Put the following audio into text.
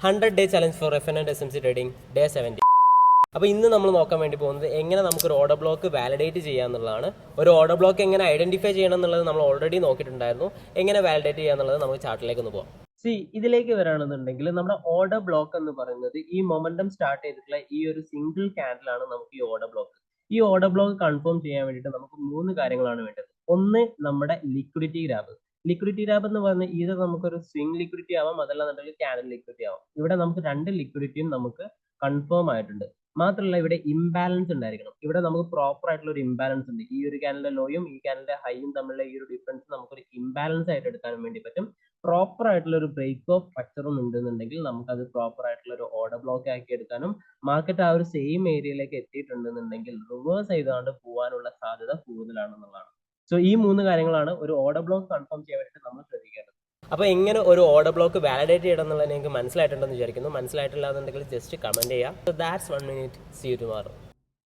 100-day challenge for FN and SMC trading day 70. അപ്പോൾ ഇന്ന് നമ്മൾ നോക്കാൻ വേണ്ടി പോകുന്നത് എങ്ങനെ നമുക്കൊരു ഓർഡർ ബ്ലോക്ക് വാലിഡേറ്റ് ചെയ്യാന്നുള്ളതാണ്. ഒരു ഓർഡർ ബ്ലോക്ക് എങ്ങനെ ഐഡന്റിഫൈ ചെയ്യണം എന്നുള്ളത് നമ്മൾ ഓൾറെഡി നോക്കിയിട്ടുണ്ടായിരുന്നു. എങ്ങനെ വാലിഡേറ്റ് ചെയ്യാന്നുള്ളത് നമുക്ക് ചാർട്ടിലേക്ക് ഒന്ന് പോകാം. ഇതിലേക്ക് വരാണെന്നുണ്ടെങ്കിൽ നമ്മുടെ ഓർഡർ ബ്ലോക്ക് എന്ന് പറയുന്നത് ഈ മൊമെന്റം സ്റ്റാർട്ട് ചെയ്തിട്ടുള്ള ഈ ഒരു സിംഗിൾ ക്യാൻഡിലാണ് നമുക്ക് ഈ ഓർഡർ ബ്ലോക്ക്. ഈ ഓർഡർ ബ്ലോക്ക് കൺഫേം ചെയ്യാൻ വേണ്ടിയിട്ട് നമുക്ക് 3 കാര്യങ്ങളാണ് വേണ്ടത്. ഒന്ന് നമ്മുടെ ലിക്വിഡിറ്റി ഗ്രാഫ്. ലിക്വിഡിറ്റി ഗ്രാഫ് എന്ന് പറഞ്ഞാൽ ഇത് നമുക്കൊരു സ്വിംഗ് ലിക്വിഡിറ്റി ആവാം, അതല്ലാന്നുണ്ടെങ്കിൽ ക്യാൻഡിൽ ലിക്വിഡിറ്റി ആവാം. ഇവിടെ നമുക്ക് 2 ലിക്വിഡിറ്റിയും നമുക്ക് കൺഫേം ആയിട്ടുണ്ട്. മാത്രമല്ല ഇവിടെ ഇംബാലൻസ് ഉണ്ടായിരിക്കണം. ഇവിടെ നമുക്ക് പ്രോപ്പർ ആയിട്ടുള്ള ഒരു ഇംബാലൻസ് ഉണ്ട്. ഈ ഒരു ക്യാൻഡിലെ ലോയും ഈ ക്യാൻഡിലെ ഹൈയും തമ്മിലുള്ള ഈ ഒരു ഡിഫറൻസ് നമുക്കൊരു ഇംബാലൻസ് ആയിട്ട് എടുക്കാൻ വേണ്ടി പറ്റും. പ്രോപ്പർ ആയിട്ടുള്ള ഒരു ബ്രേക്ക് ഓഫ് സ്ട്രക്ചറും ഉണ്ടെന്നുണ്ടെങ്കിൽ നമുക്കത് പ്രോപ്പർ ആയിട്ടുള്ള ഒരു ഓർഡർ ബ്ലോക്ക് ആക്കി എടുക്കാനും മാർക്കറ്റ് ആ ഒരു സെയിം ഏരിയയിലേക്ക് എത്തിയിട്ടുണ്ടെന്നുണ്ടെങ്കിൽ റിവേഴ്സ് ചെയ്തുകൊണ്ട് പോകാനുള്ള സാധ്യത കൂടുതലാണെന്നുള്ളതാണ്. സോ ഈ 3 കാര്യങ്ങളാണ് ഒരു ഓർഡർ ബ്ലോക്ക് കൺഫേം ചെയ്യാൻ വേണ്ടിയിട്ട് നമ്മൾ ശ്രദ്ധിക്കേണ്ടത്. അപ്പോൾ എങ്ങനെ ഒരു ഓർഡർ ബ്ലോക്ക് വാലിഡേറ്റ് ചെയ്യണം എന്നുള്ളത് നിങ്ങൾക്ക് മനസ്സിലായിട്ടുണ്ടെന്ന് വിചാരിക്കുന്നു. മനസ്സിലായിട്ടില്ല എന്നുണ്ടെങ്കിൽ ജസ്റ്റ് കമൻറ്റ് ചെയ്യുക. So that's 1 minute. See you tomorrow.